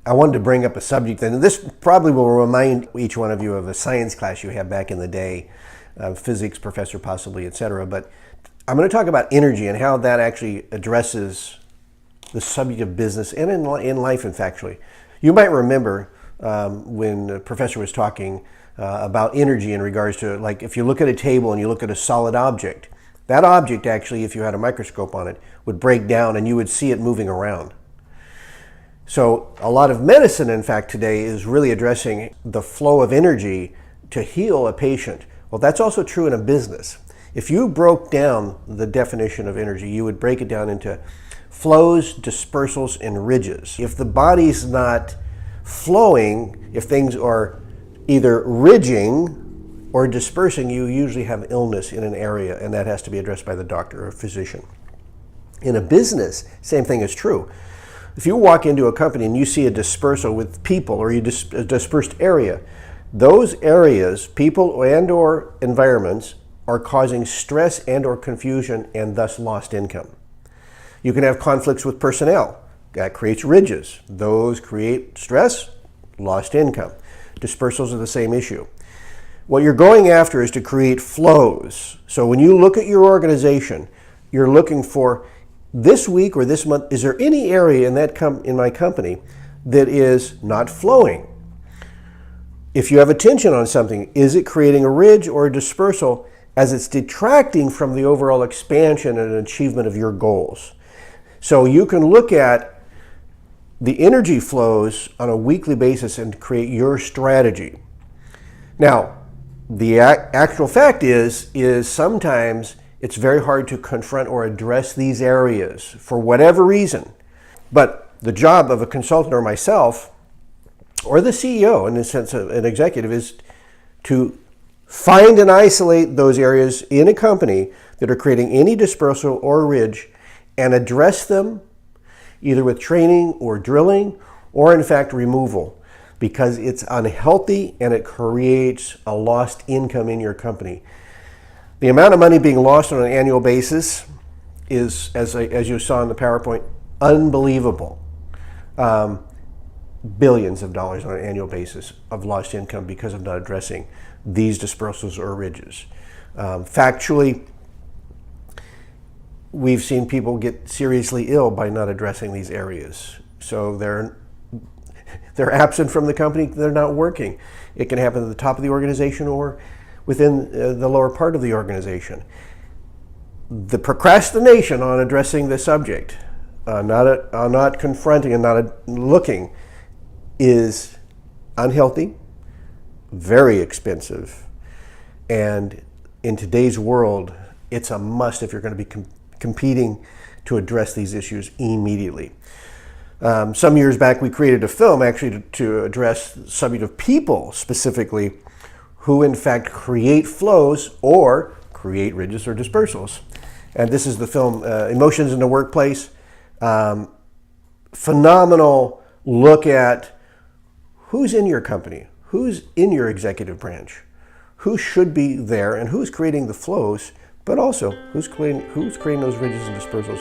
I wanted to bring up a subject, and this probably will remind each one of you of a science class you had back in the day, physics professor possibly, etc. But I'm going to talk about energy and how that actually addresses the subject of business and in life, in factually. You might remember when the professor was talking about energy in regards to, like, if you look at a table and you look at a solid object, that object actually, if you had a microscope on it, would break down and you would see it moving around. So a lot of medicine, in fact, today is really addressing the flow of energy to heal a patient. Well, that's also true in a business. If you broke down the definition of energy, you would break it down into flows, dispersals, and ridges. If the body's not flowing, if things are either ridging or dispersing, you usually have illness in an area, and that has to be addressed by the doctor or physician. In a business, same thing is true. If you walk into a company and you see a dispersal with people, or a dispersed area, those areas, people and or environments, are causing stress and or confusion and thus lost income. You can have conflicts with personnel. That creates ridges. Those create stress, lost income. Dispersals are the same issue. What you're going after is to create flows. So when you look at your organization, you're looking for, this week or this month, is there any area in my company that is not flowing? If you have attention on something, is it creating a ridge or a dispersal as it's detracting from the overall expansion and achievement of your goals? So you can look at the energy flows on a weekly basis and create your strategy. Now, the actual fact is sometimes it's very hard to confront or address these areas for whatever reason. But the job of a consultant or myself, or the CEO, in the sense of an executive, is to find and isolate those areas in a company that are creating any dispersal or ridge and address them either with training or drilling or, in fact, removal, because it's unhealthy and it creates a lost income in your company. The amount of money being lost on an annual basis is, as you saw in the PowerPoint, unbelievable. Billions of dollars on an annual basis of lost income because of not addressing these dispersals or ridges. Factually, we've seen people get seriously ill by not addressing these areas. So they're absent from the company, they're not working. It can happen at the top of the organization or within the lower part of the organization. The procrastination on addressing the subject, not confronting and not looking, is unhealthy, very expensive, and in today's world, it's a must if you're going to be competing to address these issues immediately. Some years back, we created a film actually to address the subject of people specifically, who in fact create flows or create ridges or dispersals. And this is the film Emotions in the Workplace. Phenomenal look at who's in your company, who's in your executive branch, who should be there and who's creating the flows, but also who's creating those ridges and dispersals.